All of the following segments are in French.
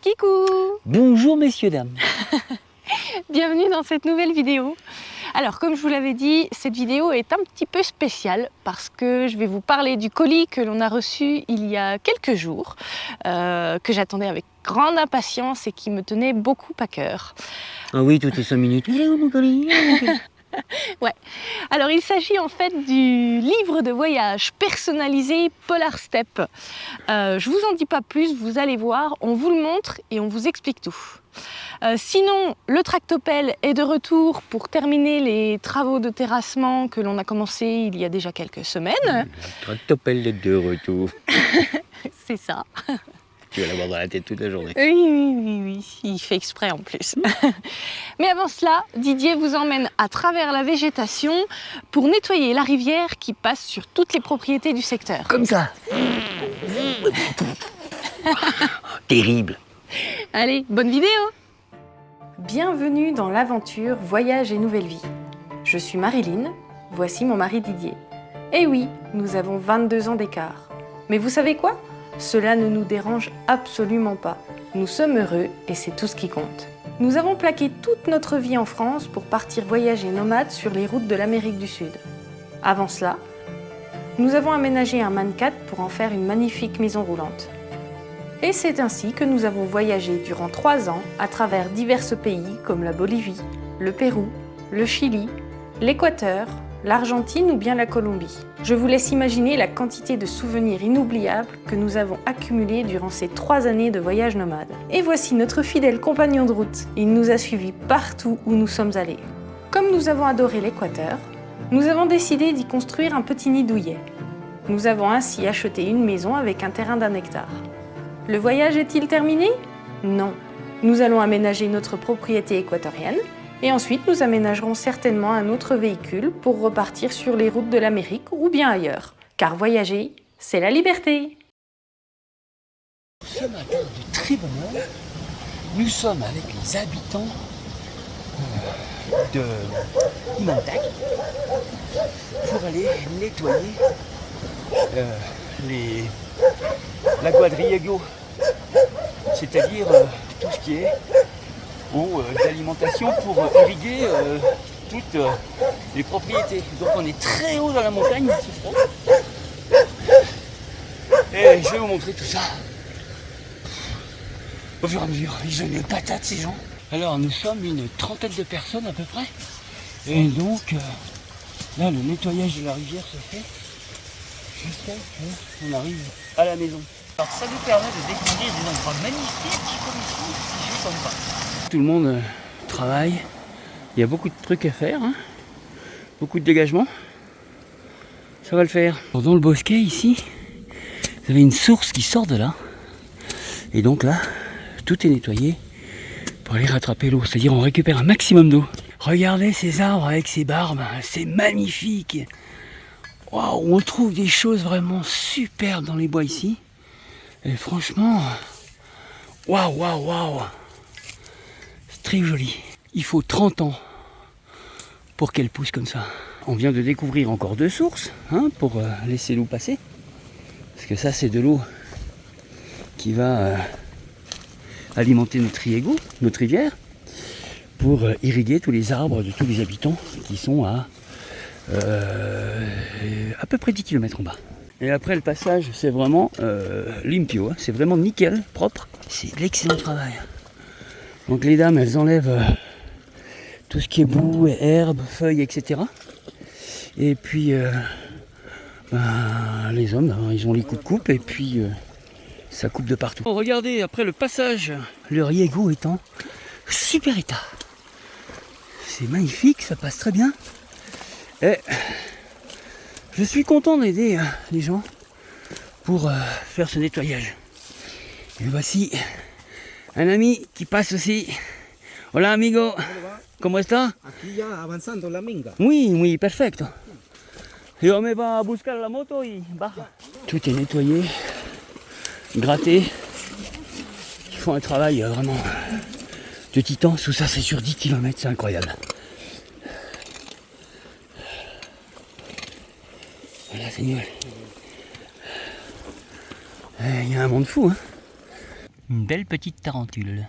Kikou! Bonjour messieurs, dames. Bienvenue dans cette nouvelle vidéo. Alors comme je vous l'avais dit, cette vidéo est un petit peu spéciale parce que je vais vous parler du colis que l'on a reçu il y a quelques jours, que j'attendais avec grande impatience et qui me tenait beaucoup à cœur. Ah oui, toutes les 5 minutes. Il est où mon colis? Ouais. Alors il s'agit en fait du livre de voyage personnalisé Polar Steppe. Je vous en dis pas plus, vous allez voir, on vous le montre et on vous explique tout. Sinon, le tractopelle est de retour pour terminer les travaux de terrassement que l'on a commencé il y a déjà quelques semaines. Le tractopelle est de retour. C'est ça. Tu vas l'avoir dans la tête toute la journée. Oui, il fait exprès en plus. Mais avant cela, Didier vous emmène à travers la végétation pour nettoyer la rivière qui passe sur toutes les propriétés du secteur. Comme ça. Terrible. Allez, bonne vidéo! Bienvenue dans l'aventure Voyage et Nouvelle Vie. Je suis Marilyn, voici mon mari Didier. Et oui, nous avons 22 ans d'écart. Mais vous savez quoi? Cela ne nous dérange absolument pas. Nous sommes heureux et c'est tout ce qui compte. Nous avons plaqué toute notre vie en France pour partir voyager nomades sur les routes de l'Amérique du Sud. Avant cela, nous avons aménagé un man-4 pour en faire une magnifique maison roulante. Et c'est ainsi que nous avons voyagé durant 3 ans à travers divers pays comme la Bolivie, le Pérou, le Chili, l'Équateur, l'Argentine ou bien la Colombie. Je vous laisse imaginer la quantité de souvenirs inoubliables que nous avons accumulés durant ces 3 années de voyage nomade. Et voici notre fidèle compagnon de route. Il nous a suivis partout où nous sommes allés. Comme nous avons adoré l'Équateur, nous avons décidé d'y construire un petit nid douillet. Nous avons ainsi acheté une maison avec un terrain d'1 hectare. Le voyage est-il terminé? Non. Nous allons aménager notre propriété équatorienne et ensuite nous aménagerons certainement un autre véhicule pour repartir sur les routes de l'Amérique ou bien ailleurs. Car voyager, c'est la liberté. Ce matin de très bonne heure, nous sommes avec les habitants de Imantac pour aller nettoyer la Quadriego, c'est-à-dire tout ce qui est eau d'alimentation pour irriguer toutes les propriétés. Donc on est très haut dans la montagne, ce spot. Et je vais vous montrer tout ça au fur et à mesure. Ils ont une patate ces gens. Alors nous sommes une trentaine de personnes à peu près. Et donc là le nettoyage de la rivière se fait jusqu'à ce qu'on arrive à la maison. Alors ça nous permet de découvrir des endroits magnifiques comme ici, si je comme pas. Tout le monde travaille, il y a beaucoup de trucs à faire, hein. Beaucoup de dégagement. Ça va le faire. Dans le bosquet ici, vous avez une source qui sort de là. Et donc là, tout est nettoyé pour aller rattraper l'eau. C'est-à-dire on récupère un maximum d'eau. Regardez ces arbres avec ces barbes, c'est magnifique. Waouh, on trouve des choses vraiment superbes dans les bois ici. Et franchement, waouh, c'est très joli. Il faut 30 ans pour qu'elle pousse comme ça. On vient de découvrir encore 2 sources, hein, pour laisser l'eau passer. Parce que ça, c'est de l'eau qui va alimenter notre riego, notre rivière, pour irriguer tous les arbres de tous les habitants qui sont à peu près 10 km en bas. Et après le passage, c'est vraiment limpio, hein, c'est vraiment nickel, propre. C'est de l'excellent travail. Donc les dames, elles enlèvent tout ce qui est boue, herbes, feuilles, etc. Et puis les hommes, ils ont les coups de coupe et puis ça coupe de partout. Bon, regardez, après le passage, le riego est en super état. C'est magnifique, ça passe très bien. Et je suis content d'aider les gens pour faire ce nettoyage. Et voici un ami qui passe aussi. Hola amigo, ¿cómo está? Aquí ya avanzando la minga. Oui, perfecto. Et on va buscar la moto et baja. Tout est nettoyé, gratté. Ils font un travail vraiment de titan. Tout ça, c'est sur 10 km, c'est incroyable. Voilà, c'est nul. Il y a un monde fou, hein. Une belle petite tarentule.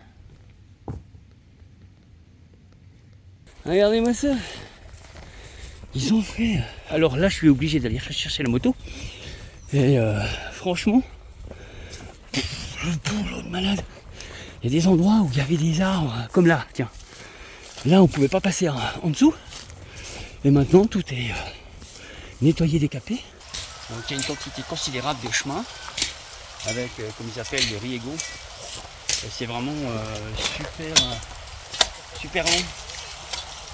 Regardez-moi ça. Ils ont fait... Alors là, je suis obligé d'aller chercher la moto. Et franchement, le boulot de malade. Il y a des endroits où il y avait des arbres, comme là, tiens. Là, on pouvait pas passer en dessous. Et maintenant, tout est nettoyé, décapé. Donc il y a une quantité considérable de chemin avec, comme ils appellent, le riego. C'est vraiment super long.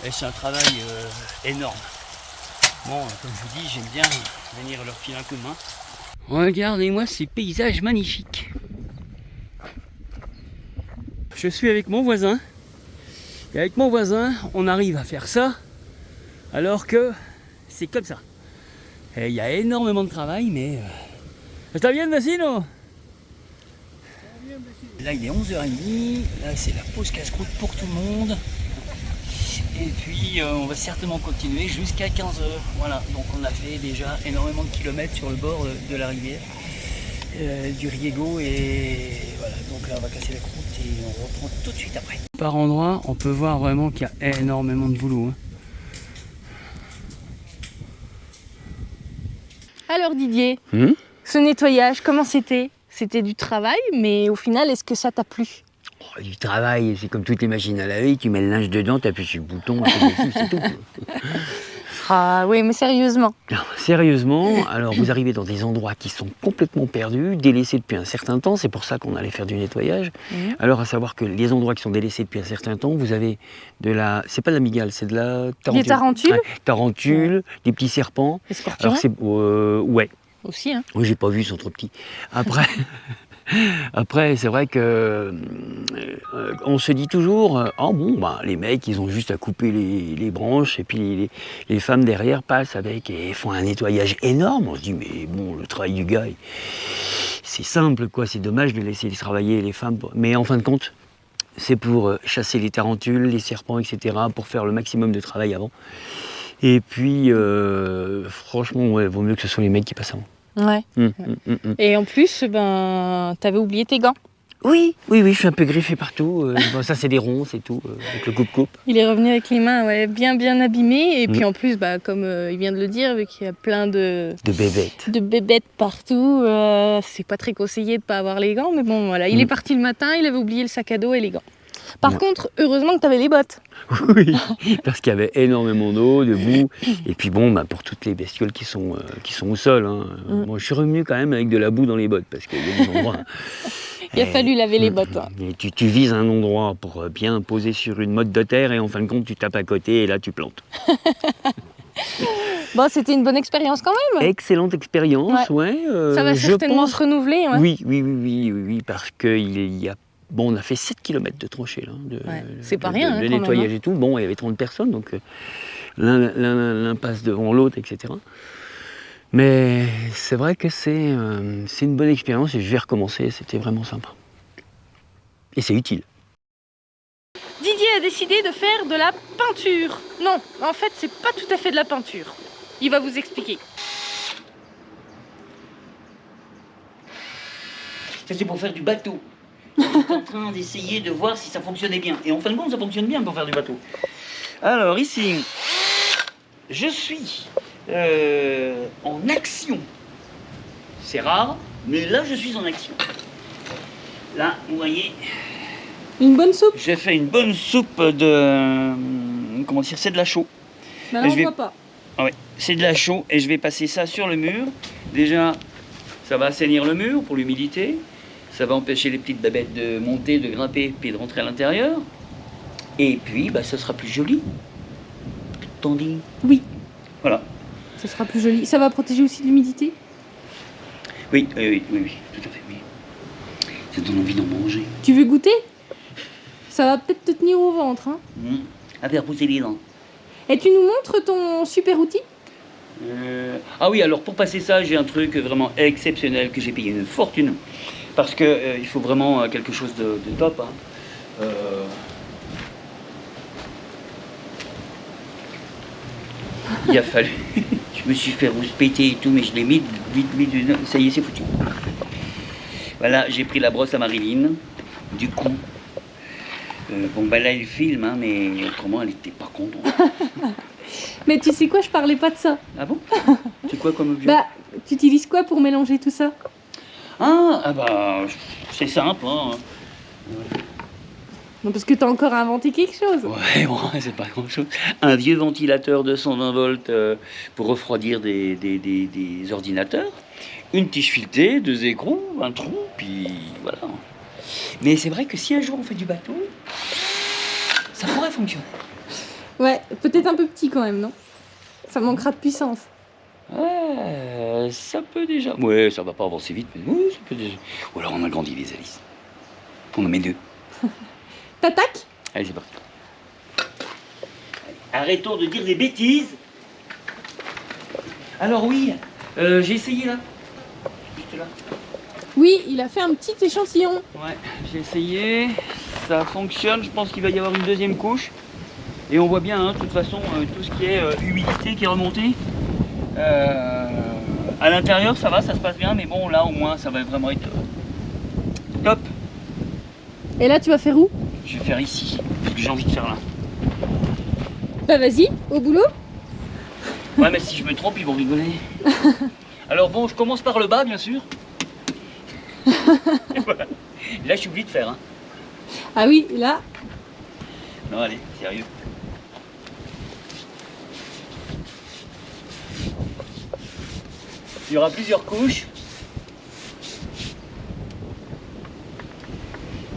Et c'est un travail énorme. Bon, comme je vous dis, j'aime bien venir leur filer un coup de main. Regardez-moi ces paysages magnifiques. Je suis avec mon voisin. Et avec mon voisin, on arrive à faire ça alors que c'est comme ça. Et il y a énormément de travail, mais... Ça bien, Vassino? Là, il est 11h30. Là, c'est la pause casse-croûte pour tout le monde. Et puis, on va certainement continuer jusqu'à 15h. Voilà, donc on a fait déjà énormément de kilomètres sur le bord de la rivière, du Riego. Et voilà, donc là, on va casser la croûte et on reprend tout de suite après. Par endroit, on peut voir vraiment qu'il y a énormément de boulot. Alors Didier, ce nettoyage, comment c'était? C'était du travail, mais au final, est-ce que ça t'a plu? Du travail, c'est comme toutes les machines à laver, tu mets le linge dedans, tu appuies sur le bouton, c'est tout. Ah oui, mais sérieusement. Non, sérieusement, alors vous arrivez dans des endroits qui sont complètement perdus, délaissés depuis un certain temps, c'est pour ça qu'on allait faire du nettoyage. Alors à savoir que les endroits qui sont délaissés depuis un certain temps, vous avez de la... C'est pas de la migale, c'est de la tarentule. Des tarentules? Ouais, tarentules, des petits serpents. Des scorpions? Alors c'est... ouais. Aussi, hein. Oui, j'ai pas vu, ils sont trop petits. Après, c'est vrai que on se dit toujours, oh bon, bah, les mecs, ils ont juste à couper les branches et puis les femmes derrière passent avec et font un nettoyage énorme. On se dit, mais bon, le travail du gars, c'est simple, quoi. C'est dommage de laisser travailler les femmes. Mais en fin de compte, c'est pour chasser les tarentules, les serpents, etc., pour faire le maximum de travail avant. Et puis, franchement, ouais, vaut mieux que ce soit les mecs qui passent avant. Ouais. Et en plus, t'avais oublié tes gants. Oui, je suis un peu griffé partout. Bon, ça, c'est des ronds, c'est tout, avec le coupe-coupe. Il est revenu avec les mains bien abîmées. Et puis en plus, comme il vient de le dire, vu qu'il y a plein de bébêtes partout, c'est pas très conseillé de pas avoir les gants. Mais bon, voilà, il est parti le matin, il avait oublié le sac à dos et les gants. Par contre, heureusement que tu avais les bottes. Oui, parce qu'il y avait énormément d'eau, de boue. Et puis bon, pour toutes les bestioles qui sont au sol. Moi, je suis revenu quand même avec de la boue dans les bottes, parce qu'il y a des endroits... Il a fallu laver les bottes. Et tu vises un endroit pour bien poser sur une motte de terre, et en fin de compte, tu tapes à côté, et là, tu plantes. Bon, c'était une bonne expérience quand même. Excellente expérience, ouais. Ça va certainement se renouveler. Ouais. Oui, parce qu'il y a... Bon, on a fait 7 km de tranchée, là. C'est pas rien, le nettoyage et tout. Bon, il y avait 30 personnes, donc l'un passe devant l'autre, etc. Mais c'est vrai que c'est une bonne expérience et je vais recommencer, c'était vraiment sympa. Et c'est utile. Didier a décidé de faire de la peinture. Non, en fait, c'est pas tout à fait de la peinture. Il va vous expliquer. Ça, c'est pour faire du bateau. J'étais en train d'essayer de voir si ça fonctionnait bien. Et en fin de compte, ça fonctionne bien pour faire du bateau. Alors ici, je suis en action. C'est rare, mais là, je suis en action. Là, vous voyez... Une bonne soupe? J'ai fait une bonne soupe de... Comment dire? C'est de la chaux. Bah là, on voit pas. Ah ouais, c'est de la chaux et je vais passer ça sur le mur. Déjà, ça va assainir le mur pour l'humidité. Ça va empêcher les petites babettes de monter, de grimper, puis de rentrer à l'intérieur. Et puis, ça sera plus joli. T'en dis? Oui. Voilà. Ça sera plus joli. Ça va protéger aussi de l'humidité? Oui, tout à fait, oui. Ça donne envie d'en manger. Tu veux goûter? Ça va peut-être te tenir au ventre, hein. À faire pousser les dents. Et tu nous montres ton super outil? Ah oui, alors pour passer ça, j'ai un truc vraiment exceptionnel que j'ai payé une fortune. Parce que il faut vraiment quelque chose de top. Hein. Il a fallu. Je me suis fait rouspéter et tout, mais je l'ai mis vite. Ça y est, c'est foutu. Voilà, j'ai pris la brosse à Marilyn Du coup, bon bah là il filme, hein, mais autrement elle était pas contente. Mais tu sais quoi, je parlais pas de ça. Ah bon? C'est quoi comme objet? Bah, tu utilises quoi pour mélanger tout ça? Ah bah c'est simple, hein. Non, parce que t'as encore inventé quelque chose. Ouais, bon, c'est pas grand chose. Un vieux ventilateur de 120 volts pour refroidir des ordinateurs. Une tige filetée, 2 écrous, un trou, puis voilà. Mais c'est vrai que si un jour on fait du bateau, ça pourrait fonctionner. Ouais, peut-être un peu petit quand même, non? Ça manquera de puissance. Ouais, ça peut déjà. Ouais, ça va pas avancer vite, mais oui, ça peut déjà. Ou alors on agrandit les hélices. On en met 2. T'attaques? Allez, c'est parti. Arrêtons de dire des bêtises. Alors oui, j'ai essayé là. Juste là. Oui, il a fait un petit échantillon. Ouais, j'ai essayé. Ça fonctionne. Je pense qu'il va y avoir une deuxième couche. Et on voit bien, hein, de toute façon, tout ce qui est humidité qui est remontée. À l'intérieur, ça va, ça se passe bien. Mais bon, là, au moins, ça va vraiment être top. Et là, tu vas faire où? Je vais faire ici. Parce que j'ai envie de faire là. Bah vas-y, au boulot. Ouais, mais si je me trompe, ils vont rigoler. Alors bon, je commence par le bas, bien sûr. Et voilà. Et là, je suis obligé de faire. Hein. Ah oui, là. Non, allez, sérieux. Il y aura plusieurs couches.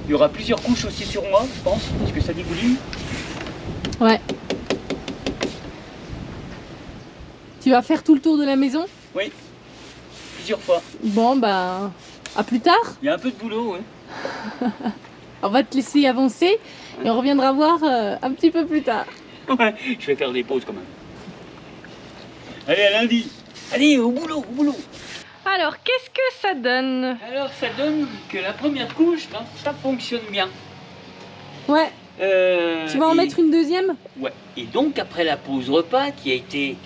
Il y aura plusieurs couches aussi sur moi, je pense, parce que ça dégouline. Ouais. Tu vas faire tout le tour de la maison? Oui, plusieurs fois. Bon, bah, à plus tard. Il y a un peu de boulot, ouais. On va te laisser avancer et on reviendra voir un petit peu plus tard. Ouais, je vais faire des pauses quand même. Allez, à lundi. Allez, au boulot, au boulot. Alors, qu'est-ce que ça donne? Alors, ça donne que la première couche, ben, ça fonctionne bien. Ouais, tu vas en mettre une deuxième? Ouais, et donc après la pause repas qui a été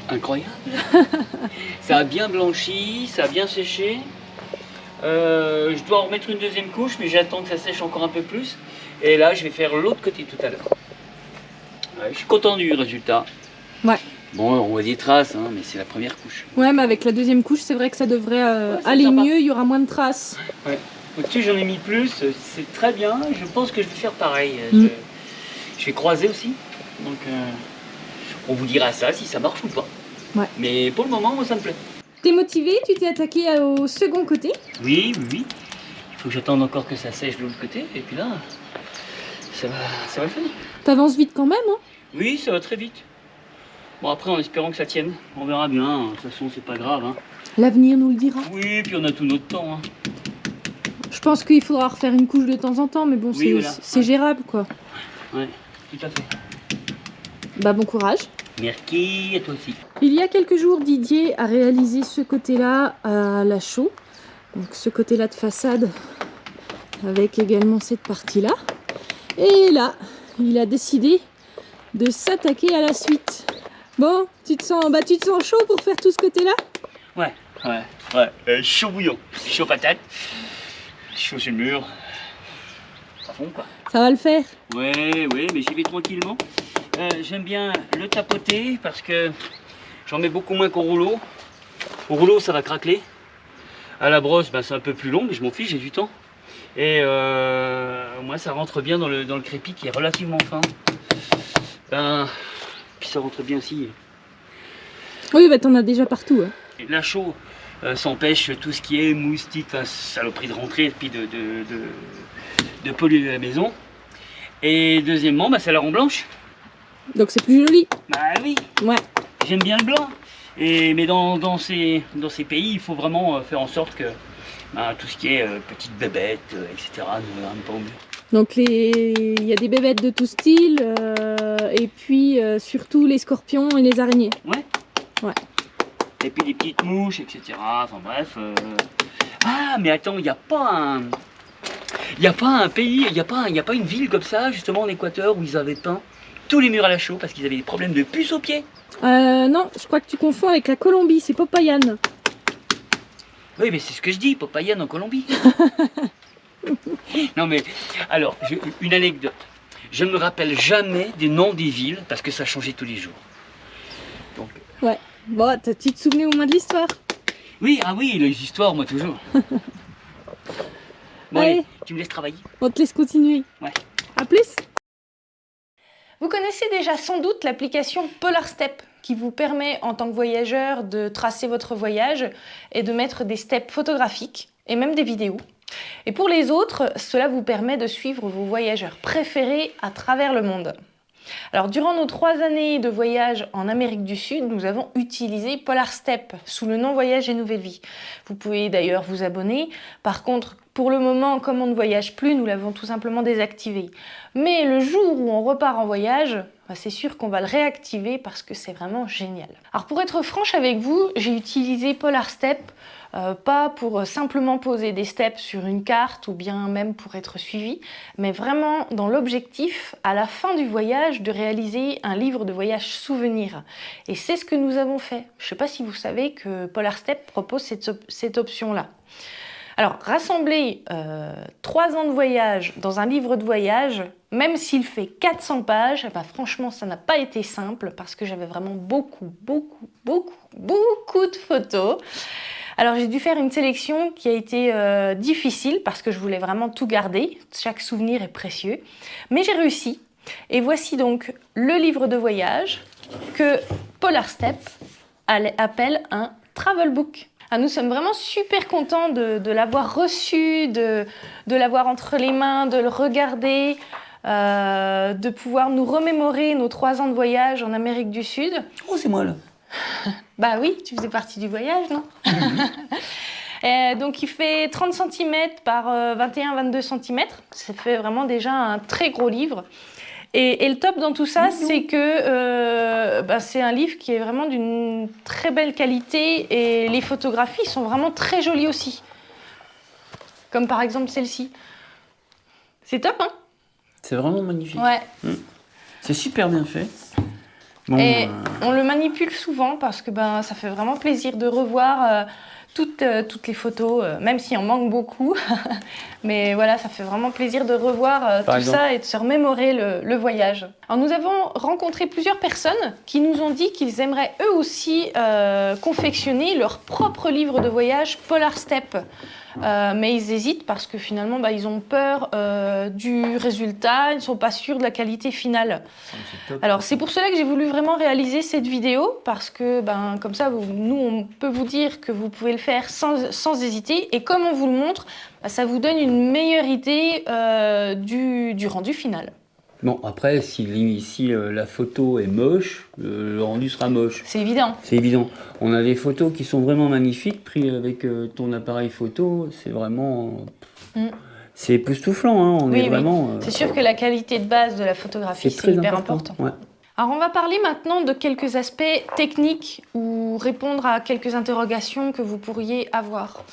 incroyable, ça a bien blanchi, ça a bien séché. Je dois en remettre une deuxième couche, mais j'attends que ça sèche encore un peu plus. Et là, je vais faire l'autre côté tout à l'heure. Ouais, je suis content du résultat. Ouais. Bon, on voit des traces, hein, mais c'est la première couche. Ouais, mais avec la deuxième couche, c'est vrai que ça devrait c'est aller sympa. mieux, il y aura moins de traces. Ouais. Au-dessus, j'en ai mis plus, c'est très bien. Je pense que je vais faire pareil. Je vais croiser aussi. Donc, on vous dira ça si ça marche ou pas. Ouais. Mais pour le moment, moi, ça me plaît. T'es motivé? Tu t'es attaqué au second côté? Oui, oui, oui. Il faut que j'attende encore que ça sèche de l'autre côté. Et puis là, ça va le faire. T'avances vite quand même, hein? Oui, ça va très vite. Bon, après, en espérant que ça tienne. On verra bien. De toute façon, c'est pas grave. Hein. L'avenir nous le dira. Oui, puis on a tout notre temps. Hein. Je pense qu'il faudra refaire une couche de temps en temps, mais bon, Oui, voilà. c'est Ouais. gérable, quoi. Ouais, tout à fait. Bah, bon courage. Merci, à toi aussi. Il y a quelques jours, Didier a réalisé ce côté-là à la chaux. Donc ce côté-là de façade, avec également cette partie-là. Et là, il a décidé de s'attaquer à la suite. Bon, tu te sens chaud pour faire tout ce côté-là? Ouais. Chaud bouillon, chaud patate, chaud sur le mur. À fond, quoi. Ça va le faire? Ouais, mais j'y vais tranquillement. J'aime bien le tapoter parce que j'en mets beaucoup moins qu'au rouleau. Au rouleau, ça va craqueler. À la brosse, ben, c'est un peu plus long, mais je m'en fiche, j'ai du temps. Et moi, ça rentre bien dans le crépi qui est relativement fin. Ben, puis ça rentre bien aussi. Oui, bah t'en as déjà partout. Hein. La chaux s'empêche tout ce qui est moustique, enfin, saloperie de rentrer et puis de polluer la maison. Et deuxièmement, bah, ça la rend blanche. Donc c'est plus joli. Bah oui, Ouais. j'aime bien le blanc. Mais dans ces pays, il faut vraiment faire en sorte que bah, tout ce qui est petites bébêtes, etc. ne rentre pas au mur. Donc il y a des bébêtes de tout style, et puis surtout les scorpions et les araignées. Ouais. Ouais. Et puis des petites mouches, etc. Enfin bref. Ah, mais attends, il n'y a pas un... Il n'y a pas un pays, il n'y a pas une ville comme ça, justement en Équateur, où ils avaient peint tous les murs à la chaux parce qu'ils avaient des problèmes de puces aux pieds. Non, je crois que tu confonds avec la Colombie, c'est Popayan. Oui, mais c'est ce que je dis, Popayan en Colombie. Non mais, alors, une anecdote. Je ne me rappelle jamais des noms des villes parce que ça changeait tous les jours. Donc, Ouais. Bon, tu te souvenais au moins de l'histoire? oui, ah oui, les histoires, moi toujours. Bon, Allez. allez, tu me laisses travailler? On te laisse continuer. Ouais. À plus. Vous connaissez déjà sans doute l'application Polar Step qui vous permet en tant que voyageur de tracer votre voyage et de mettre des steps photographiques et même des vidéos. Et pour les autres, cela vous permet de suivre vos voyageurs préférés à travers le monde. Alors durant nos 3 années de voyage en Amérique du Sud, nous avons utilisé Polar Step sous le nom Voyage et Nouvelle Vie. Vous pouvez d'ailleurs vous abonner. Par contre, pour le moment, comme on ne voyage plus, nous l'avons tout simplement désactivé. Mais le jour où on repart en voyage, c'est sûr qu'on va le réactiver parce que c'est vraiment génial. Alors pour être franche avec vous, j'ai utilisé Polar Step pas pour simplement poser des steps sur une carte ou bien même pour être suivi, mais vraiment dans l'objectif, à la fin du voyage, de réaliser un livre de voyage souvenir. Et c'est ce que nous avons fait. Je ne sais pas si vous savez que Polar Step propose cette option-là. Alors, rassembler 3 ans de voyage dans un livre de voyage, même s'il fait 400 pages, franchement, ça n'a pas été simple parce que j'avais vraiment beaucoup de photos. Alors, j'ai dû faire une sélection qui a été difficile parce que je voulais vraiment tout garder. Chaque souvenir est précieux. Mais j'ai réussi. Et voici donc le livre de voyage que Polar Step appelle un travel book. Ah, nous sommes vraiment super contents de l'avoir reçu, de l'avoir entre les mains, de le regarder, de pouvoir nous remémorer nos 3 ans de voyage en Amérique du Sud. Oh, c'est moi là. Bah oui, tu faisais partie du voyage, non? Donc il fait 30 cm par 21-22 cm. Ça fait vraiment déjà un très gros livre. Et le top dans tout ça, c'est que c'est un livre qui est vraiment d'une très belle qualité et les photographies sont vraiment très jolies aussi. Comme par exemple celle-ci. C'est top, hein? C'est vraiment magnifique. Ouais. C'est super bien fait. Bon, Et on le manipule souvent parce que ça fait vraiment plaisir de revoir toutes les photos, même si on manque beaucoup. Mais voilà, ça fait vraiment plaisir de revoir tout ça et de se remémorer le voyage. Alors, nous avons rencontré plusieurs personnes qui nous ont dit qu'ils aimeraient eux aussi confectionner leur propre livre de voyage Polar Step. Mais ils hésitent parce que finalement ils ont peur du résultat, ils ne sont pas sûrs de la qualité finale. Alors c'est pour cela que j'ai voulu vraiment réaliser cette vidéo parce que comme ça nous on peut vous dire que vous pouvez le faire sans hésiter et comme on vous le montre, ça vous donne une meilleure idée du rendu final. bon, après, si la photo est moche, le rendu sera moche. C'est évident. C'est évident. On a des photos qui sont vraiment magnifiques, prises avec ton appareil photo. C'est vraiment... C'est époustouflant, hein. On est vraiment... C'est sûr que la qualité de base de la photographie, c'est hyper important. Ouais. Alors on va parler maintenant de quelques aspects techniques ou répondre à quelques interrogations que vous pourriez avoir.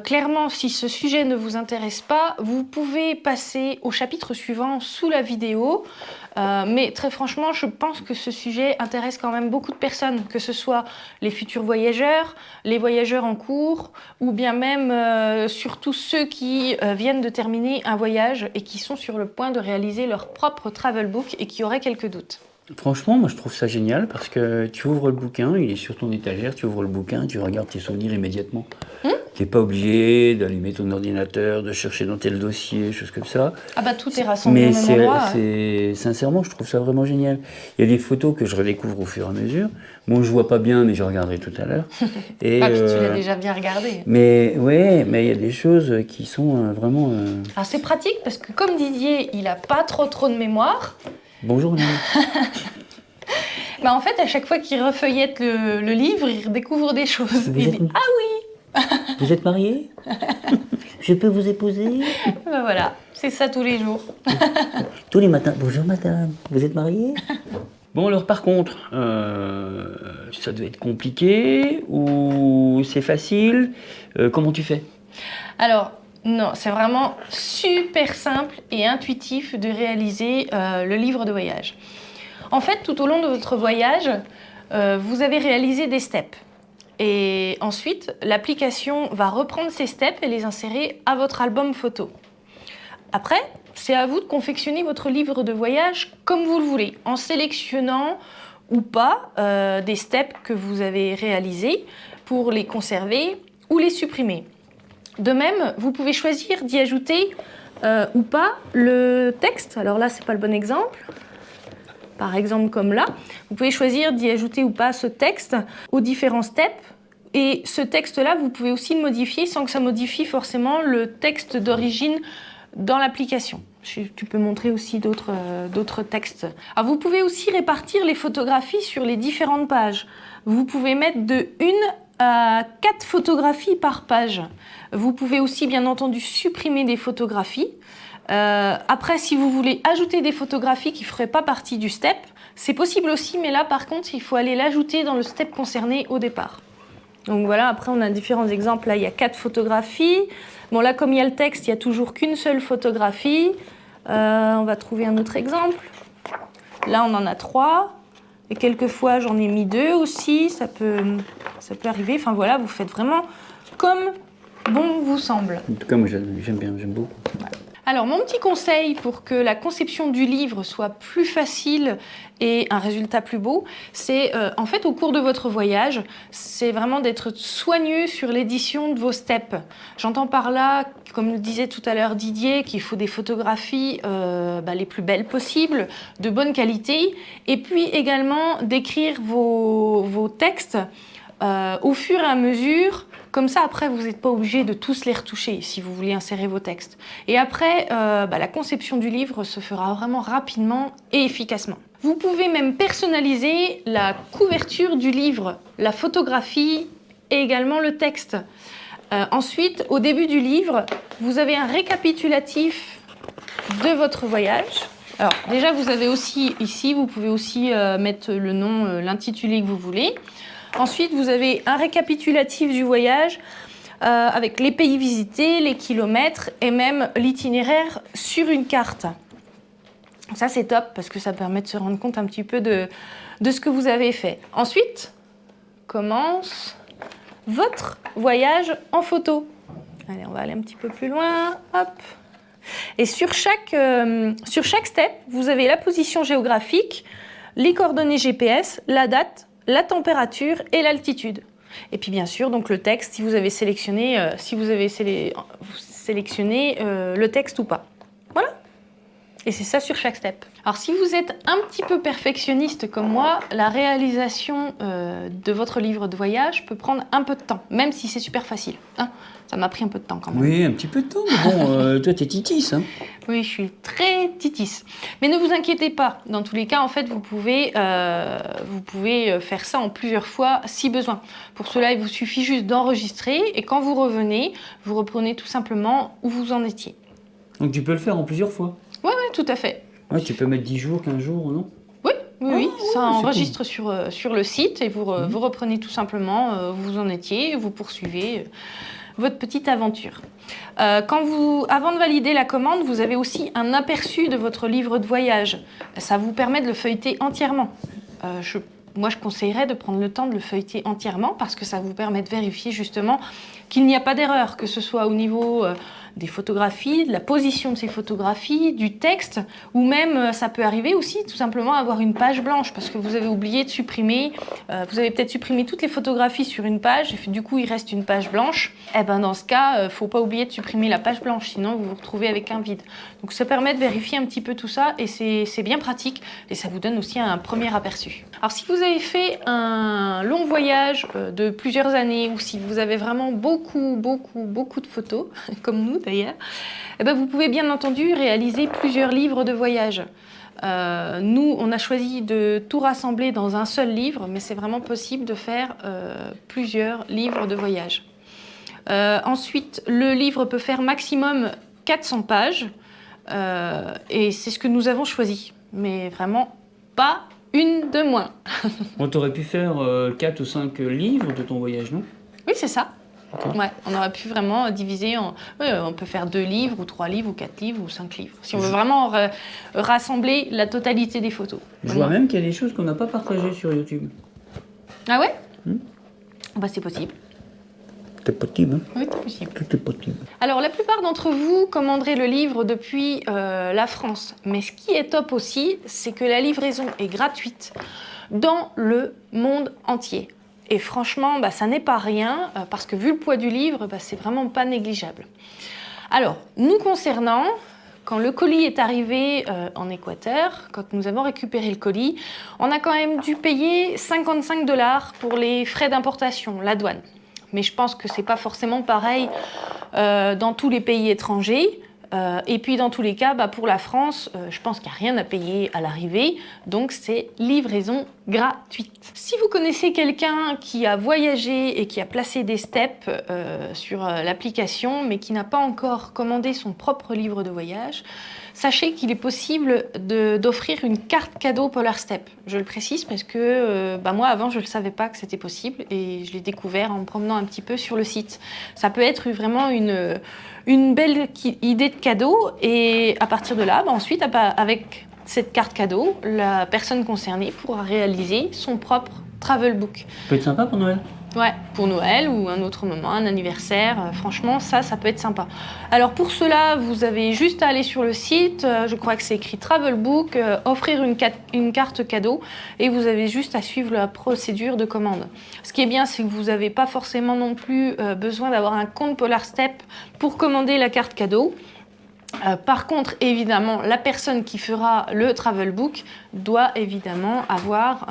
Clairement, si ce sujet ne vous intéresse pas, vous pouvez passer au chapitre suivant sous la vidéo. Mais très franchement, je pense que ce sujet intéresse quand même beaucoup de personnes, que ce soit les futurs voyageurs, les voyageurs en cours, ou bien même surtout ceux qui viennent de terminer un voyage et qui sont sur le point de réaliser leur propre travel book et qui auraient quelques doutes. Franchement, moi je trouve ça génial parce que tu ouvres le bouquin, il est sur ton étagère, tu ouvres le bouquin, tu regardes tes souvenirs immédiatement. Tu n'es pas obligé d'allumer ton ordinateur, de chercher dans tel dossier, choses comme ça. Ah tout est rassemblé au même endroit. Mais sincèrement, je trouve ça vraiment génial. Il y a des photos que je redécouvre au fur et à mesure. Bon, je vois pas bien, mais je regarderai tout à l'heure. Et puis tu l'as déjà bien regardé. Mais il y a des choses qui sont vraiment... Alors c'est pratique parce que comme Didier, il a pas trop de mémoire. Bonjour, Léon. En fait, à chaque fois qu'il refeuillette le livre, il redécouvre des choses. Il dit « Ah oui !» Vous êtes mariés? Je peux vous épouser? Voilà, c'est ça tous les jours. Tous les matins. Bonjour madame, vous êtes mariés? Bon alors par contre, ça doit être compliqué ou c'est facile? Comment tu fais? Alors, non, c'est vraiment super simple et intuitif de réaliser le livre de voyage. En fait, tout au long de votre voyage, vous avez réalisé des steps. Et ensuite, l'application va reprendre ces steps et les insérer à votre album photo. Après, c'est à vous de confectionner votre livre de voyage comme vous le voulez, en sélectionnant ou pas des steps que vous avez réalisés pour les conserver ou les supprimer. De même, vous pouvez choisir d'y ajouter ou pas le texte. Alors là, c'est pas le bon exemple. Par exemple, comme là, vous pouvez choisir d'y ajouter ou pas ce texte aux différents steps. Et ce texte-là, vous pouvez aussi le modifier sans que ça modifie forcément le texte d'origine dans l'application. Tu peux montrer aussi d'autres textes. Alors, vous pouvez aussi répartir les photographies sur les différentes pages. Vous pouvez mettre de 1 à 4 photographies par page. Vous pouvez aussi, bien entendu, supprimer des photographies. Après, si vous voulez ajouter des photographies qui ne feraient pas partie du step, c'est possible aussi, mais là, par contre, il faut aller l'ajouter dans le step concerné au départ. Donc voilà, après, on a différents exemples. Là, il y a 4 photographies. Bon, là, comme il y a le texte, il n'y a toujours qu'une seule photographie. On va trouver un autre exemple. Là, on en a 3. Et quelquefois, j'en ai mis 2 aussi. Ça peut arriver. Enfin, voilà, vous faites vraiment comme bon vous semble. En tout cas, moi, j'aime bien, j'aime beaucoup. Alors, mon petit conseil pour que la conception du livre soit plus facile et un résultat plus beau, c'est en fait au cours de votre voyage, c'est vraiment d'être soigneux sur l'édition de vos steps. J'entends par là, comme le disait tout à l'heure Didier, qu'il faut des photographies les plus belles possibles, de bonne qualité, et puis également d'écrire vos textes au fur et à mesure. Comme ça, après, vous n'êtes pas obligé de tous les retoucher si vous voulez insérer vos textes. Et après, la conception du livre se fera vraiment rapidement et efficacement. Vous pouvez même personnaliser la couverture du livre, la photographie et également le texte. Ensuite, au début du livre, vous avez un récapitulatif de votre voyage. Alors déjà, vous avez aussi ici, vous pouvez aussi mettre le nom, l'intitulé que vous voulez. Ensuite, vous avez un récapitulatif du voyage avec les pays visités, les kilomètres et même l'itinéraire sur une carte. Ça, c'est top parce que ça permet de se rendre compte un petit peu de ce que vous avez fait. Ensuite, commence votre voyage en photo. Allez, on va aller un petit peu plus loin. Hop. Et sur chaque step, vous avez la position géographique, les coordonnées GPS, la date, la température et l'altitude. Et puis bien sûr, donc le texte, si vous avez sélectionné, le texte ou pas. Voilà. Et c'est ça sur chaque step. Alors si vous êtes un petit peu perfectionniste comme moi, la réalisation de votre livre de voyage peut prendre un peu de temps, même si c'est super facile. Hein, ça m'a pris un peu de temps quand même. Oui, un petit peu de temps, mais bon, toi t'es titis, hein. Oui, je suis très titis. Mais ne vous inquiétez pas. Dans tous les cas, en fait, vous pouvez faire ça en plusieurs fois si besoin. Pour cela, il vous suffit juste d'enregistrer et quand vous revenez, vous reprenez tout simplement où vous en étiez. Donc tu peux le faire en plusieurs fois. Oui, tout à fait. Ouais, tu peux mettre 10 jours, 15 jours, non? Oui, ça c'est enregistre sur le site et vous reprenez tout simplement où vous en étiez et vous poursuivez votre petite aventure. Avant de valider la commande, vous avez aussi un aperçu de votre livre de voyage. Ça vous permet de le feuilleter entièrement. Moi, je conseillerais de prendre le temps de le feuilleter entièrement parce que ça vous permet de vérifier justement qu'il n'y a pas d'erreur, que ce soit au niveau des photographies, de la position de ces photographies, du texte, ou même ça peut arriver aussi tout simplement avoir une page blanche parce que vous avez oublié de supprimer, vous avez peut-être supprimé toutes les photographies sur une page et du coup il reste une page blanche. Et ben dans ce cas, il ne faut pas oublier de supprimer la page blanche, sinon vous vous retrouvez avec un vide. Donc ça permet de vérifier un petit peu tout ça et c'est bien pratique et ça vous donne aussi un premier aperçu. Alors si vous avez fait un long voyage de plusieurs années ou si vous avez vraiment beaucoup de photos, comme nous d'ailleurs, eh ben vous pouvez bien entendu réaliser plusieurs livres de voyage. Nous, on a choisi de tout rassembler dans un seul livre, mais c'est vraiment possible de faire plusieurs livres de voyage. Ensuite, le livre peut faire maximum 400 pages et c'est ce que nous avons choisi, mais vraiment pas une de moins. On t'aurait pu faire 4 ou 5 livres de ton voyage, non? Oui, c'est ça. Okay. Ouais, on aurait pu vraiment diviser en... on peut faire 2 livres, ou 3 livres, ou 4 livres, ou 5 livres. Si on veut vraiment rassembler la totalité des photos. Je vois même qu'il y a des choses qu'on n'a pas partagées sur YouTube. Ah ouais? Bah, c'est possible. C'est possible, hein? Oui, c'est possible. Tout est possible. Alors, la plupart d'entre vous commanderaient le livre depuis la France. Mais ce qui est top aussi, c'est que la livraison est gratuite dans le monde entier. Et franchement, bah, ça n'est pas rien, parce que vu le poids du livre, bah, c'est vraiment pas négligeable. Alors, nous concernant, quand le colis est arrivé en Équateur, quand nous avons récupéré le colis, on a quand même dû payer 55 $ pour les frais d'importation, la douane. Mais je pense que c'est pas forcément pareil dans tous les pays étrangers. Et puis dans tous les cas, bah, pour la France, je pense qu'il n'y a rien à payer à l'arrivée, donc c'est livraison gratuite. Si vous connaissez quelqu'un qui a voyagé et qui a placé des steps sur l'application, mais qui n'a pas encore commandé son propre livre de voyage, sachez qu'il est possible d'offrir une carte cadeau Polar Step. Je le précise parce que bah, moi avant je ne savais pas que c'était possible et je l'ai découvert en me promenant un petit peu sur le site. Ça peut être vraiment une belle idée de cadeau et à partir de là, bah, ensuite avec cette carte cadeau, la personne concernée pourra réaliser son propre travel book. Ça peut être sympa pour Noël. Ouais, pour Noël ou un autre moment, un anniversaire, franchement, ça peut être sympa. Alors pour cela, vous avez juste à aller sur le site, je crois que c'est écrit Travel Book, offrir une carte cadeau et vous avez juste à suivre la procédure de commande. Ce qui est bien, c'est que vous n'avez pas forcément non plus besoin d'avoir un compte Polar Step pour commander la carte cadeau. Par contre, évidemment, la personne qui fera le travel book doit évidemment avoir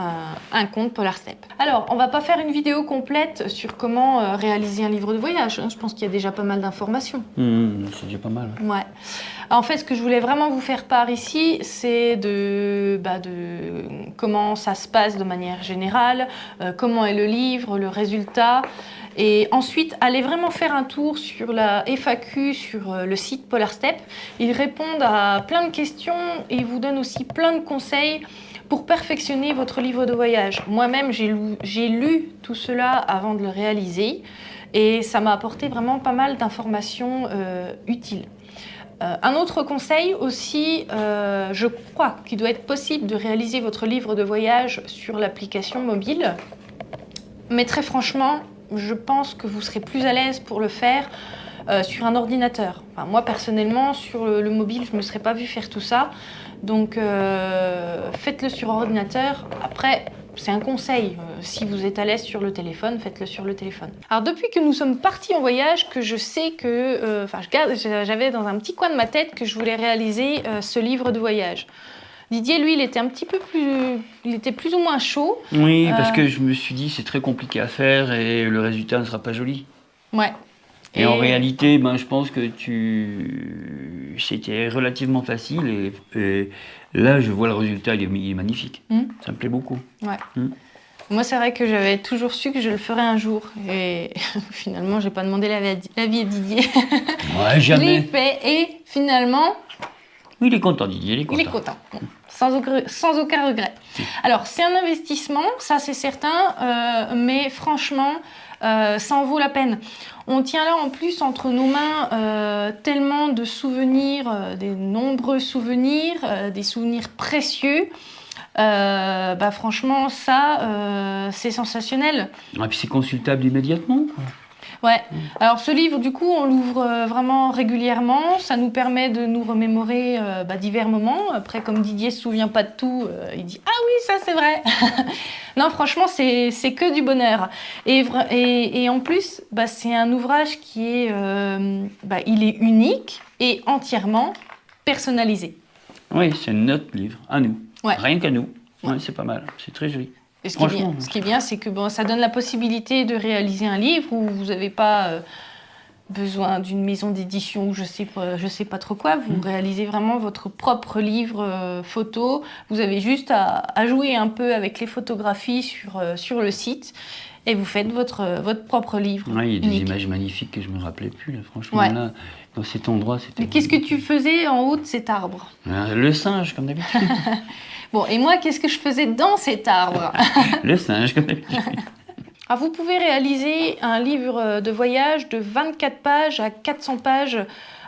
un compte Polar Step. Alors, on va pas faire une vidéo complète sur comment réaliser un livre de voyage. Je pense qu'il y a déjà pas mal d'informations. C'est déjà pas mal. Ouais. En fait, ce que je voulais vraiment vous faire part ici, c'est de comment ça se passe de manière générale, comment est le livre, le résultat. Et ensuite, allez vraiment faire un tour sur la FAQ, sur le site Polar Step. Ils répondent à plein de questions et ils vous donnent aussi plein de conseils pour perfectionner votre livre de voyage. Moi-même, j'ai lu tout cela avant de le réaliser et ça m'a apporté vraiment pas mal d'informations utiles. Un autre conseil aussi, je crois qu'il doit être possible de réaliser votre livre de voyage sur l'application mobile. Mais très franchement, je pense que vous serez plus à l'aise pour le faire sur un ordinateur. Enfin, moi, personnellement, sur le mobile, je ne me serais pas vue faire tout ça. Donc, faites-le sur ordinateur. Après, c'est un conseil. Si vous êtes à l'aise sur le téléphone, faites-le sur le téléphone. Alors, depuis que nous sommes partis en voyage, que je sais que... j'avais dans un petit coin de ma tête que je voulais réaliser ce livre de voyage. Didier, lui, il était plus ou moins chaud. Oui, parce que je me suis dit c'est très compliqué à faire et le résultat ne sera pas joli. Ouais. Et en réalité, je pense que c'était relativement facile et là, je vois le résultat, il est magnifique. Ça me plaît beaucoup. Ouais. Moi, c'est vrai que j'avais toujours su que je le ferais un jour. Et finalement, j'ai pas demandé l'avis à Didier. Ouais, jamais. Je l'ai fait et finalement... Oui, il est content, Didier, il est content. Il est content, bon, sans aucun regret. Alors, c'est un investissement, ça c'est certain, mais franchement, ça en vaut la peine. On tient là en plus entre nos mains tellement de souvenirs, des nombreux souvenirs, des souvenirs précieux. Franchement, ça, c'est sensationnel. Et puis c'est consultable immédiatement, quoi. Ouais. Alors ce livre, du coup, on l'ouvre vraiment régulièrement. Ça nous permet de nous remémorer divers moments. Après, comme Didier se souvient pas de tout, il dit « Ah oui, ça c'est vrai !» Non, franchement, c'est que du bonheur. Et en plus, c'est un ouvrage qui est, il est unique et entièrement personnalisé. Oui, c'est notre livre, à nous. Ouais. Rien qu'à nous. Ouais, c'est pas mal, c'est très joli. Et ce qui est bien, c'est que ça donne la possibilité de réaliser un livre où vous n'avez pas besoin d'une maison d'édition ou je sais pas trop quoi. Vous réalisez vraiment votre propre livre photo. Vous avez juste à jouer un peu avec les photographies sur le site et vous faites votre propre livre. Ouais, il y a des unique. images magnifiques que je me rappelais plus. Là. Franchement, Ouais. là, dans cet endroit, c'était... Mais qu'est-ce que tu faisais en haut de cet arbre? Le singe, comme d'habitude. Bon, et moi, qu'est-ce que je faisais dans cet arbre? Le singe, comme d'habitude. Alors, vous pouvez réaliser un livre de voyage de 24 pages à 400 pages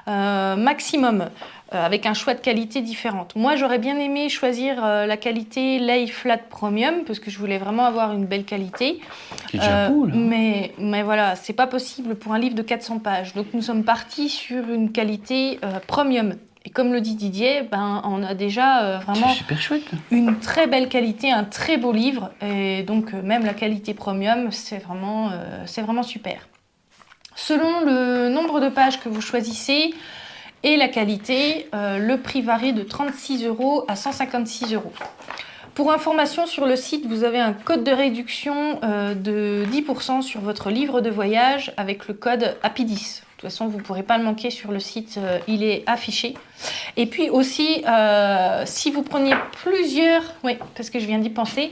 maximum, avec un choix de qualité différente. Moi, j'aurais bien aimé choisir la qualité Lay Flat Premium, parce que je voulais vraiment avoir une belle qualité. C'est déjà cool. Mais voilà, c'est pas possible pour un livre de 400 pages. Donc nous sommes partis sur une qualité Premium. Et comme le dit Didier, ben, on a déjà vraiment C'est super chouette. une très belle qualité, un très beau livre. Et donc même la qualité Premium, c'est vraiment super. Selon le nombre de pages que vous choisissez et la qualité, le prix varie de 36 € à 156 €. Pour information, sur le site, vous avez un code de réduction de 10% sur votre livre de voyage avec le code HAPPY10. De toute façon, vous ne pourrez pas le manquer sur le site, il est affiché. Et puis aussi, si vous preniez plusieurs... Oui, parce que je viens d'y penser.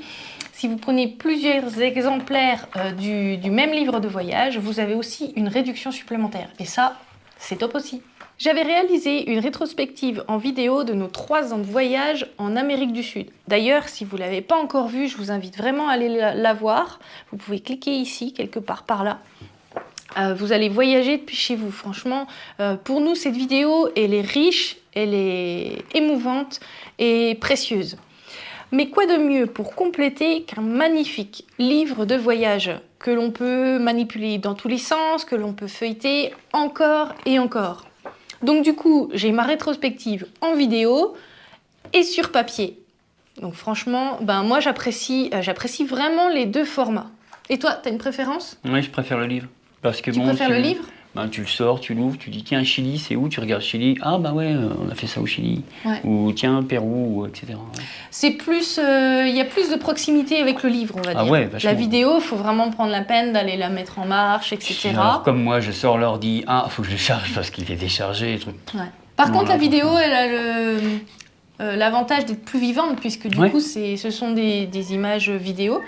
Si vous prenez plusieurs exemplaires du même livre de voyage, vous avez aussi une réduction supplémentaire. Et ça, c'est top aussi. J'avais réalisé une rétrospective en vidéo de nos 3 ans de voyage en Amérique du Sud. D'ailleurs, si vous ne l'avez pas encore vue, je vous invite vraiment à aller la voir. Vous pouvez cliquer ici, quelque part par là. Vous allez voyager depuis chez vous. Franchement, pour nous, cette vidéo, elle est riche, elle est émouvante et précieuse. Mais quoi de mieux pour compléter qu'un magnifique livre de voyage que l'on peut manipuler dans tous les sens, que l'on peut feuilleter encore et encore. Donc du coup, j'ai ma rétrospective en vidéo et sur papier. Donc franchement, ben moi j'apprécie vraiment les deux formats. Et toi, t'as une préférence? Oui, je préfère le livre. Parce que Tu préfères le livre? Ben, tu le sors, tu l'ouvres, tu dis tiens, Chili, c'est où? Tu regardes Chili, ah bah ouais, on a fait ça au Chili. Ouais. Ou tiens, Pérou, etc. Ouais. C'est plus, il y a plus de proximité avec le livre, on va dire. Ah ouais, vachement. La vidéo, il faut vraiment prendre la peine d'aller la mettre en marche, etc. Alors, comme moi, je sors l'ordi, faut que je le charge parce qu'il est déchargé, et trucs. Ouais. Par contre, la Voilà, vidéo, elle a l'avantage d'être plus vivante, puisque du Ouais. coup, ce sont des images vidéo.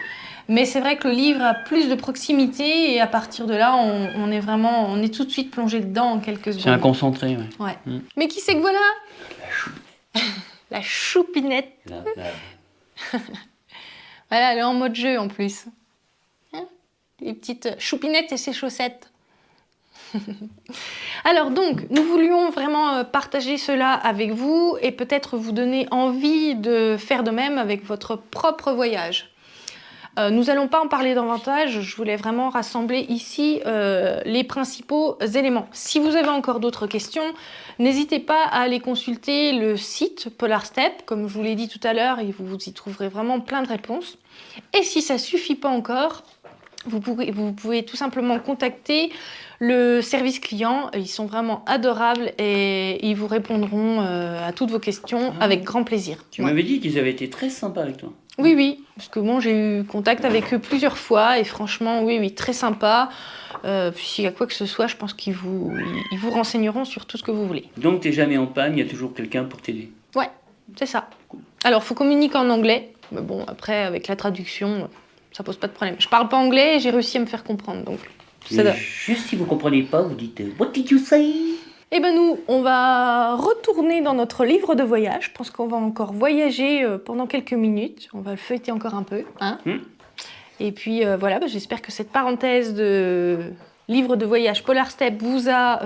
Mais c'est vrai que le livre a plus de proximité, et à partir de là, on est tout de suite plongé dedans en quelques secondes. C'est un concentré, ouais. Ouais. Mm. Mais qui c'est que voilà? La chou. La choupinette. La- Voilà, elle est en mode jeu en plus. Hein, les petites choupinettes et ses chaussettes. Alors donc, nous voulions vraiment partager cela avec vous et peut-être vous donner envie de faire de même avec votre propre voyage. Nous n'allons pas en parler davantage, je voulais vraiment rassembler ici les principaux éléments. Si vous avez encore d'autres questions, n'hésitez pas à aller consulter le site Polar Step, comme je vous l'ai dit tout à l'heure, et vous y trouverez vraiment plein de réponses. Et si ça ne suffit pas encore, vous pouvez tout simplement contacter le service client. Ils sont vraiment adorables et ils vous répondront à toutes vos questions avec grand plaisir. Tu Ouais. m'avais dit qu'ils avaient été très sympas avec toi. Oui, oui, parce que bon, j'ai eu contact avec eux plusieurs fois et franchement, oui, très sympa. S'il y a quoi que ce soit, je pense qu'ils vous renseigneront sur tout ce que vous voulez. Donc t'es jamais en panne, il y a toujours quelqu'un pour t'aider. Ouais, c'est ça. Alors, il faut communiquer en anglais, mais bon, après, avec la traduction, ça pose pas de problème. Je parle pas anglais et j'ai réussi à me faire comprendre, donc ça doit. Juste si vous comprenez pas, vous dites What did you say? Eh ben nous, on va retourner dans notre livre de voyage. Je pense qu'on va encore voyager pendant quelques minutes. On va le feuilleter encore un peu. Hein. Et puis voilà, j'espère que cette parenthèse de livre de voyage Polar Step vous a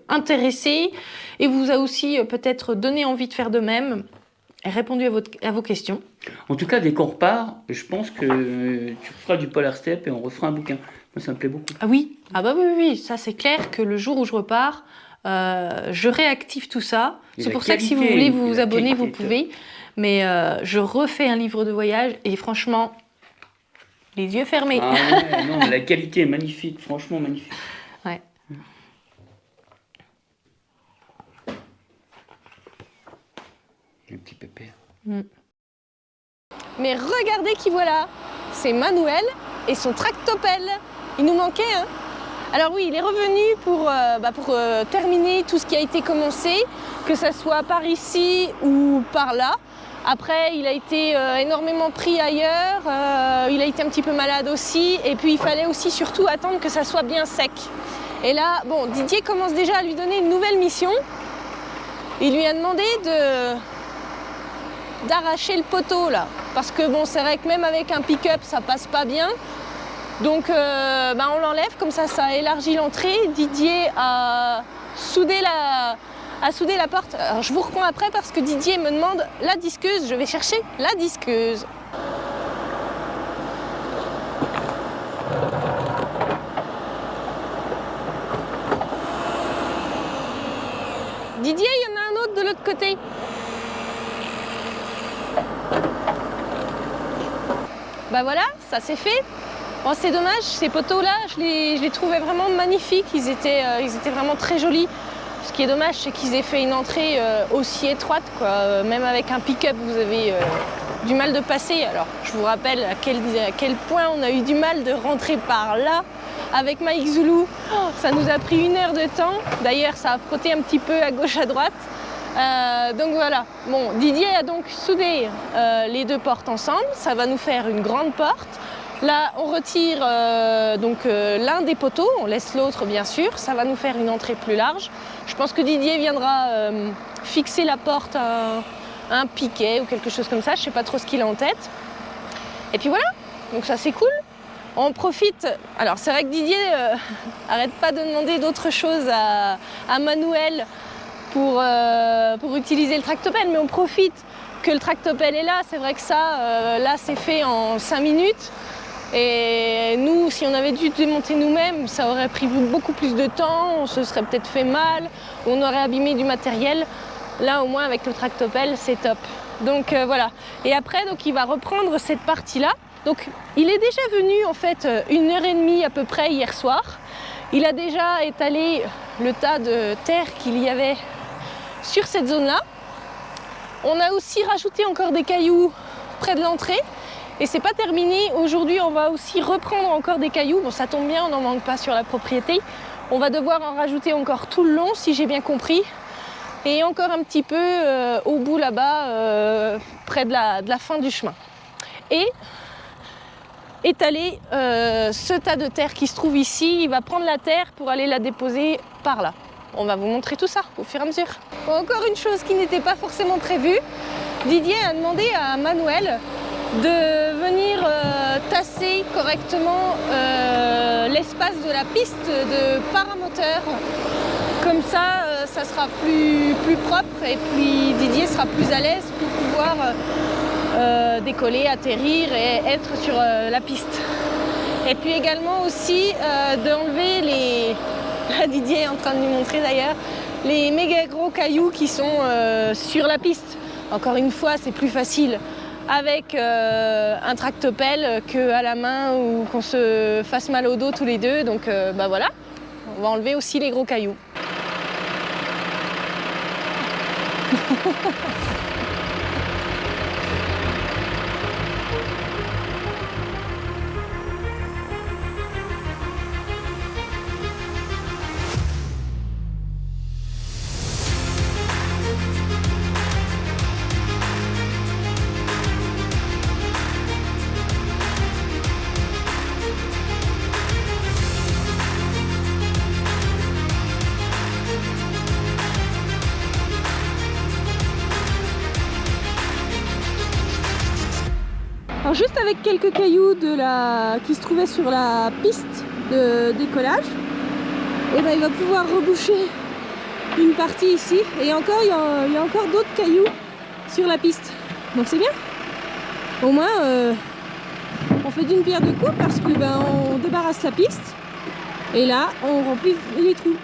intéressé et vous a aussi peut-être donné envie de faire de même et répondu à vos questions. En tout cas, dès qu'on repart, je pense que tu feras du Polar Step et on refera un bouquin. Moi, ça me plaît beaucoup. Ah oui, oui, ça c'est clair que le jour où je repars, je réactive tout ça. Et C'est la pour ça que si vous qualité, voulez vous la abonner, vous qualité, pouvez. Mais je refais un livre de voyage et franchement, les yeux fermés. Ah ouais, non, la qualité est magnifique, franchement magnifique. Ouais. Un petit pépère. Mais regardez qui voilà, c'est Manuel et son tractopelle. Il nous manquait, hein. Alors oui, il est revenu pour terminer tout ce qui a été commencé, que ça soit par ici ou par là. Après, il a été énormément pris ailleurs, il a été un petit peu malade aussi, et puis il fallait aussi surtout attendre que ça soit bien sec. Et là, bon, Didier commence déjà à lui donner une nouvelle mission. Il lui a demandé d'arracher le poteau là, parce que bon, c'est vrai que même avec un pick-up, ça passe pas bien. Donc on l'enlève, comme ça élargit l'entrée. Didier a souder la porte. Alors je vous reprends après parce que Didier me demande la disqueuse. Je vais chercher la disqueuse. Didier, il y en a un autre de l'autre côté. Bah voilà, ça c'est fait. Bon, c'est dommage, ces poteaux-là, je les trouvais vraiment magnifiques. Ils étaient vraiment très jolis. Ce qui est dommage, c'est qu'ils aient fait une entrée aussi étroite, quoi. Même avec un pick-up, vous avez du mal de passer. Alors, je vous rappelle à quel point on a eu du mal de rentrer par là. Avec Mike Zulu, ça nous a pris 1 heure de temps. D'ailleurs, ça a frotté un petit peu à gauche, à droite. Donc voilà. Bon, Didier a donc soudé les 2 portes ensemble. Ça va nous faire une grande porte. Là, on retire l'un des poteaux, on laisse l'autre bien sûr. Ça va nous faire une entrée plus large. Je pense que Didier viendra fixer la porte à un piquet ou quelque chose comme ça. Je ne sais pas trop ce qu'il a en tête. Et puis voilà. Donc ça, c'est cool. On profite, alors c'est vrai que Didier arrête pas de demander d'autres choses à Manuel pour utiliser le tractopelle, mais on profite que le tractopelle est là. C'est vrai que ça, là c'est fait en 5 minutes. Et nous, si on avait dû démonter nous-mêmes, ça aurait pris beaucoup plus de temps, on se serait peut-être fait mal, on aurait abîmé du matériel. Là au moins avec le tractopelle, c'est top. Donc voilà. Et après, donc, il va reprendre cette partie-là. Donc il est déjà venu en fait 1h30 à peu près hier soir. Il a déjà étalé le tas de terre qu'il y avait sur cette zone-là. On a aussi rajouté encore des cailloux près de l'entrée. Et c'est pas terminé. Aujourd'hui, on va aussi reprendre encore des cailloux. Bon, ça tombe bien, on n'en manque pas sur la propriété. On va devoir en rajouter encore tout le long, si j'ai bien compris. Et encore un petit peu au bout là-bas, près de la fin du chemin. Et étaler ce tas de terre qui se trouve ici. Il va prendre la terre pour aller la déposer par là. On va vous montrer tout ça au fur et à mesure. Bon, encore une chose qui n'était pas forcément prévue. Didier a demandé à Manuel de venir tasser correctement l'espace de la piste de paramoteur. Comme ça, ça sera plus propre et puis Didier sera plus à l'aise pour pouvoir décoller, atterrir et être sur la piste. Et puis également aussi d'enlever les... Là, Didier est en train de nous montrer d'ailleurs les méga gros cailloux qui sont sur la piste. Encore une fois, c'est plus facile avec un tractopelle qu'à la main ou qu'on se fasse mal au dos tous les deux. Donc bah voilà, on va enlever aussi les gros cailloux. Alors juste avec quelques cailloux qui se trouvaient sur la piste de décollage, et ben il va pouvoir reboucher une partie ici. Et encore, il y a encore d'autres cailloux sur la piste. Donc c'est bien. Au moins, on fait d'une pierre deux coups parce que on débarrasse la piste et là, on remplit les trous.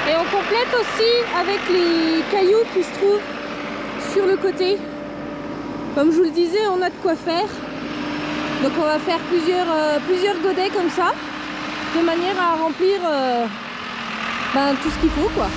Et on complète aussi avec les cailloux qui se trouvent sur le côté. Comme je vous le disais, on a de quoi faire. Donc on va faire plusieurs godets comme ça, de manière à remplir tout ce qu'il faut, quoi.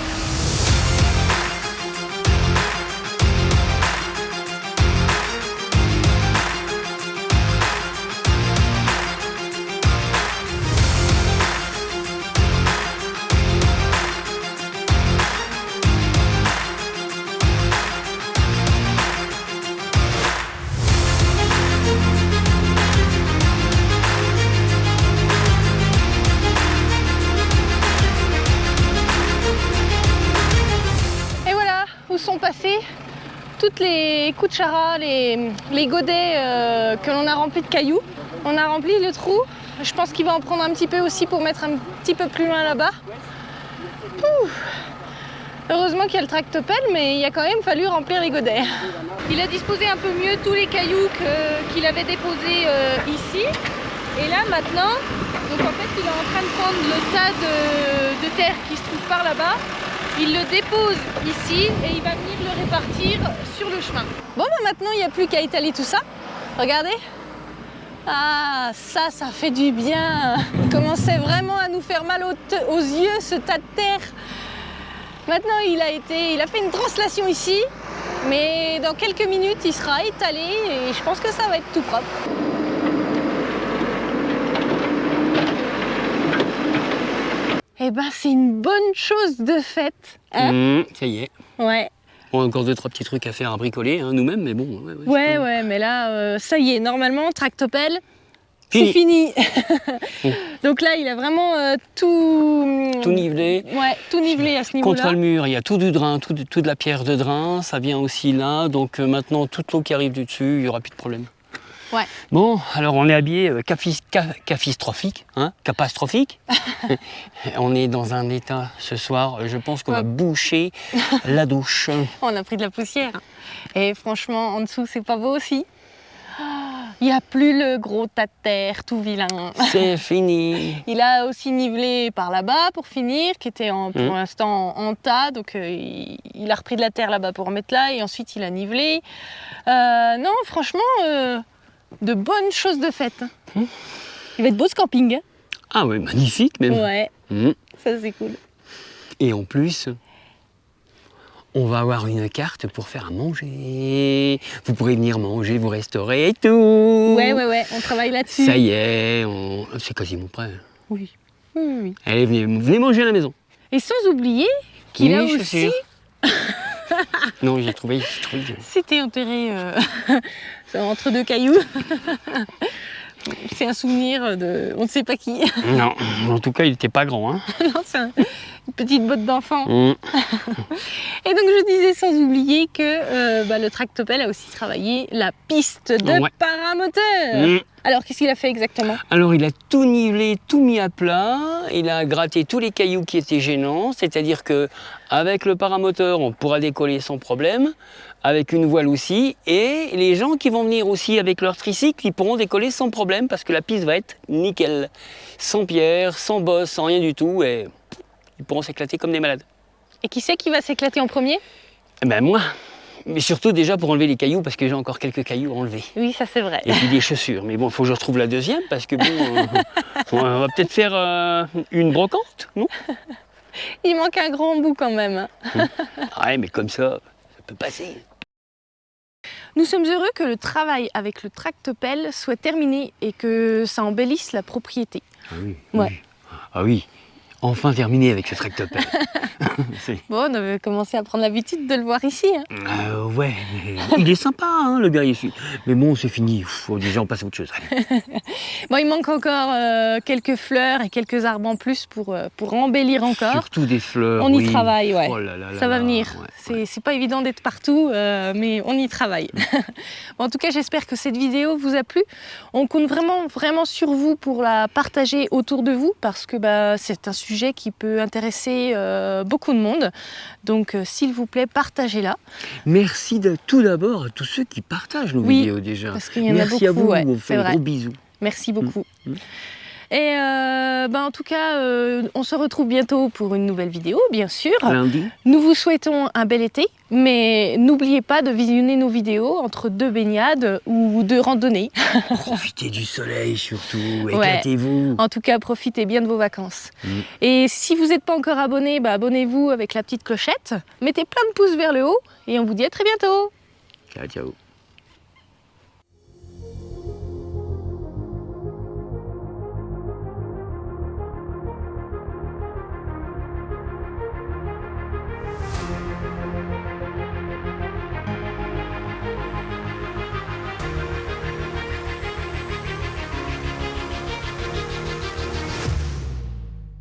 Sont passés toutes les kuchara, les godets que l'on a remplis de cailloux. On a rempli le trou Je pense qu'il va en prendre un petit peu aussi pour mettre un petit peu plus loin là-bas. Heureusement qu'il y a le tractopelle, mais il a quand même fallu remplir les godets. Il a disposé un peu mieux tous les cailloux qu'il avait déposés ici. Et là maintenant, donc en fait il est en train de prendre le tas de terre qui se trouve par là-bas. Il le dépose ici et il va venir le répartir sur le chemin. Bon bah maintenant il n'y a plus qu'à étaler tout ça. Regardez. Ah ça fait du bien. Il commençait vraiment à nous faire mal aux yeux ce tas de terre. Maintenant il a fait une translation ici. Mais dans quelques minutes il sera étalé et je pense que ça va être tout propre. Eh ben c'est une bonne chose de fait. Hein Ça y est. Ouais. Bon, encore 2-3 petits trucs à faire à bricoler hein, nous-mêmes, mais bon. Ouais, mais là, ça y est, normalement, tractopelle, c'est fini. Donc là, il a vraiment tout nivelé. Ouais, tout nivelé à ce niveau-là. Contre le mur, il y a tout du drain, tout de la pierre de drain, ça vient aussi là, donc maintenant toute l'eau qui arrive du dessus, il n'y aura plus de problème. Ouais. Bon, alors on est habillé capistrophique, hein, capastrophique. On est dans un état ce soir, je pense qu'on va boucher la douche. On a pris de la poussière. Et franchement, en dessous, c'est pas beau aussi. Il n'y a plus le gros tas de terre, tout vilain. C'est fini. Il a aussi nivelé par là-bas pour finir, qui était pour l'instant en tas. Donc il a repris de la terre là-bas pour remettre là et ensuite il a nivelé. Non, franchement, de bonnes choses de faites. Il va être beau ce camping. Hein. Ah oui, magnifique même. Ouais, ça c'est cool. Et en plus, on va avoir une carte pour faire à manger. Vous pourrez venir manger, vous restaurer et tout. Ouais, on travaille là-dessus. Ça y est, c'est quasiment prêt. Oui. Allez, venez manger à la maison. Et sans oublier qu'il a aussi... Non, j'ai trouvé. C'était enterré entre deux cailloux. C'est un souvenir de on ne sait pas qui. Non, en tout cas, il n'était pas grand. Hein. Non, c'est une petite botte d'enfant. Et donc, je disais sans oublier que le tractopelle a aussi travaillé la piste de paramoteur. Alors, qu'est-ce qu'il a fait exactement? Alors, il a tout nivelé, tout mis à plat. Il a gratté tous les cailloux qui étaient gênants. C'est-à-dire qu'avec le paramoteur, on pourra décoller sans problème. Avec une voile aussi. Et les gens qui vont venir aussi avec leur tricycle, ils pourront décoller sans problème parce que la piste va être nickel. Sans pierre, sans bosse, sans rien du tout. Et ils pourront s'éclater comme des malades. Et qui c'est qui va s'éclater en premier? Ben moi. Mais surtout déjà pour enlever les cailloux, parce que j'ai encore quelques cailloux à enlever. Oui, ça c'est vrai. Et puis des chaussures. Mais bon, il faut que je retrouve la deuxième, parce que bon, on va peut-être faire une brocante, non? Il manque un grand bout quand même. Ouais, mais comme ça peut passer. Nous sommes heureux que le travail avec le tractopelle soit terminé et que ça embellisse la propriété. Ah oui. Ouais. Ah oui. Enfin terminé avec ce tractopelle. Bon, on avait commencé à prendre l'habitude de le voir ici. Hein. Ouais, il est sympa, hein, le gars ici. Mais bon, c'est fini, faut déjà en passer à autre chose. Bon, il manque encore quelques fleurs et quelques arbres en plus pour embellir encore. Surtout des fleurs. On y travaille, ouais. Oh là là ça va venir. Ouais, c'est pas évident d'être partout, mais on y travaille. Bon, en tout cas, j'espère que cette vidéo vous a plu. On compte vraiment sur vous pour la partager autour de vous parce que c'est un sujet qui peut intéresser beaucoup de monde. Donc, s'il vous plaît, partagez-la. Merci tout d'abord à tous ceux qui partagent nos vidéos déjà. Parce qu'il y en a beaucoup. Merci à vous, ouais, on vous fait un gros bisou. Merci beaucoup. Et en tout cas, on se retrouve bientôt pour une nouvelle vidéo, bien sûr. Lundi. Nous vous souhaitons un bel été, mais n'oubliez pas de visionner nos vidéos entre 2 baignades ou 2 randonnées. Profitez du soleil surtout, éclatez-vous. En tout cas, profitez bien de vos vacances. Et si vous n'êtes pas encore abonné, abonnez-vous avec la petite clochette. Mettez plein de pouces vers le haut et on vous dit à très bientôt. Ciao, ciao.